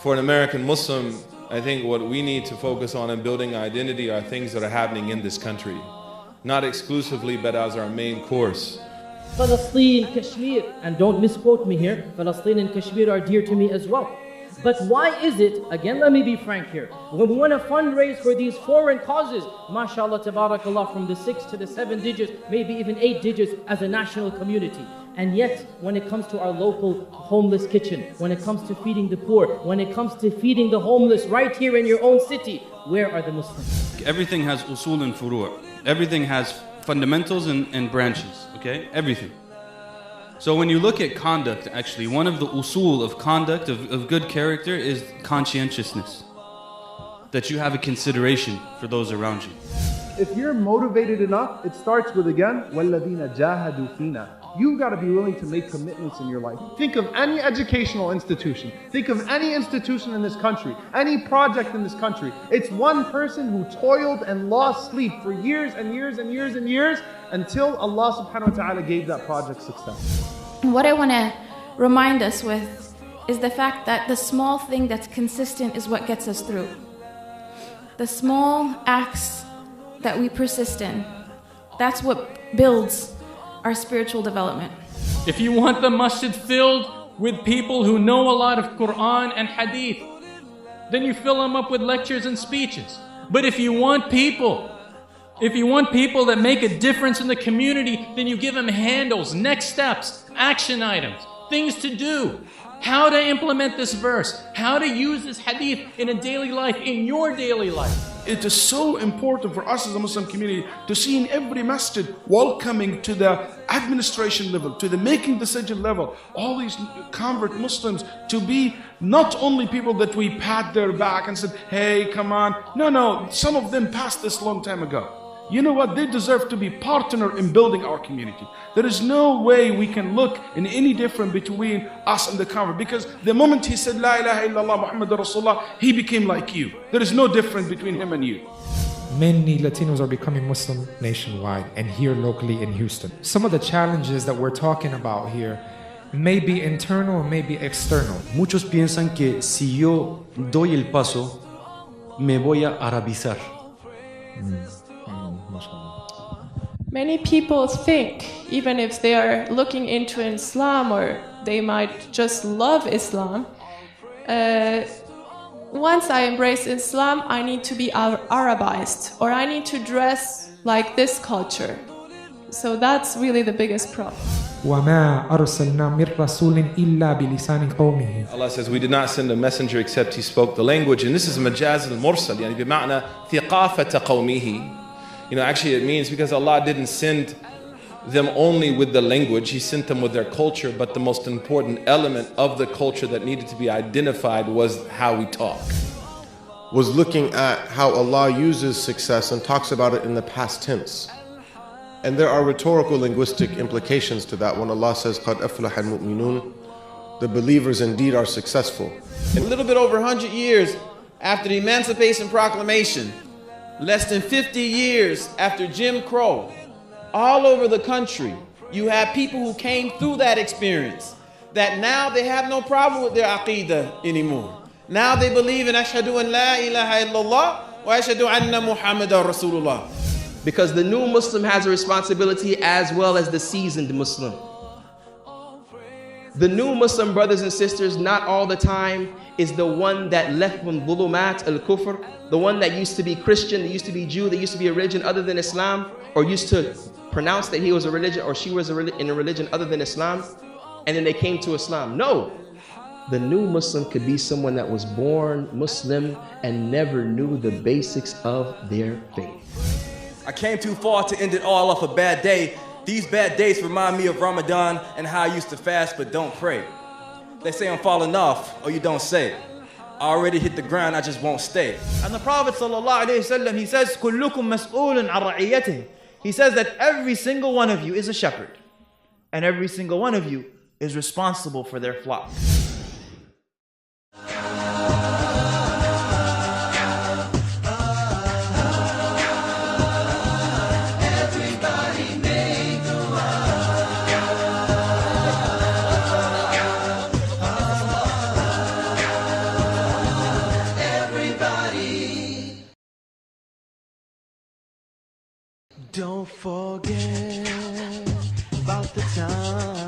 For an American Muslim, I think what we need to focus on in building identity are things that are happening in this country. Not exclusively, but as our main course. Palestine, Kashmir, and don't misquote me here, Palestine and Kashmir are dear to me as well. But why is it, again let me be frank here, when we want to fundraise for these foreign causes, mashallah, tabarakallah, from the 6 to the 7 digits, maybe even 8 digits as a national community. And yet, when it comes to our local homeless kitchen, when it comes to feeding the poor, when it comes to feeding the homeless right here in your own city, where are the Muslims? Everything has usul and furu'. Everything has fundamentals and branches, okay? Everything. So when you look at conduct, actually, one of the usul of conduct, of good character, is conscientiousness. That you have a consideration for those around you. If you're motivated enough, it starts with, again, وَالَّذِينَ جَاهَدُوا فِينَا. You've got to be willing to make commitments in your life. Think of any educational institution. Think of any institution in this country, any project in this country. It's one person who toiled and lost sleep for years and years and years and years until Allah subhanahu wa ta'ala gave that project success. What I want to remind us with is the fact that the small thing that's consistent is what gets us through. The small acts that we persist in, that's what builds our spiritual development. If you want the masjid filled with people who know a lot of Quran and Hadith, then you fill them up with lectures and speeches. But if you want people that make a difference in the community, then you give them handles, next steps, action items, things to do. How to implement this verse, how to use this hadith in a daily life, in your daily life. It is so important for us as a Muslim community to see in every masjid welcoming to the administration level, to the making decision level, all these convert Muslims to be not only people that we pat their back and said, hey, come on. No, some of them passed this long time ago. You know what? They deserve to be partner in building our community. There is no way we can look in any different between us and the convert, because the moment he said La ilaha illallah Muhammadur Rasulullah, he became like you. There is no difference between him and you. Many Latinos are becoming Muslim nationwide and here locally in Houston. Some of the challenges that we're talking about here may be internal or may be external. Muchos piensan que si yo doy el paso, me voy a arabizar. Many people think, even if they are looking into Islam or they might just love Islam, once I embrace Islam, I need to be Arabized, or I need to dress like this culture. So that's really the biggest problem. وَمَا أَرْسَلْنَا مِن رَّسُولٍ إِلَّا بِلِسَانِ قَوْمِهِ. Allah says, we did not send a messenger except he spoke the language. And this is majaz al-mursal, يعني بمعنى ثقافة قومه. Actually it means because Allah didn't send them only with the language, He sent them with their culture, but the most important element of the culture that needed to be identified was how we talk. Was looking at how Allah uses success and talks about it in the past tense. And there are rhetorical linguistic implications to that when Allah says, قَدْ أَفْلَحَ الْمُؤْمِنُونَ, the believers indeed are successful. A little bit over 100 years after the Emancipation Proclamation, less than 50 years after Jim Crow, all over the country, you have people who came through that experience, that now they have no problem with their aqidah anymore. Now they believe in ashhadu an la ilaha illallah wa ashhadu anna Muhammadan Rasulullah. Because the new Muslim has a responsibility as well as the seasoned Muslim. The new Muslim brothers and sisters, not all the time, is the one that left from dhulumat al-kufr, the one that used to be Christian, that used to be Jew, that used to be a religion other than Islam, or used to pronounce that he was a religion or she was in a religion other than Islam, and then they came to Islam. No, the new Muslim could be someone that was born Muslim and never knew the basics of their faith. I came too far to end it all off a bad day. These bad days remind me of Ramadan and how I used to fast but don't pray. They say I'm falling off, or you don't say it. I already hit the ground, I just won't stay. And the Prophet ﷺ, he says, كُلُّكُمْ مَسْئُولٌ عَنْ رَعِيَّتِهِ. He says that every single one of you is a shepherd. And every single one of you is responsible for their flock. Don't forget about the time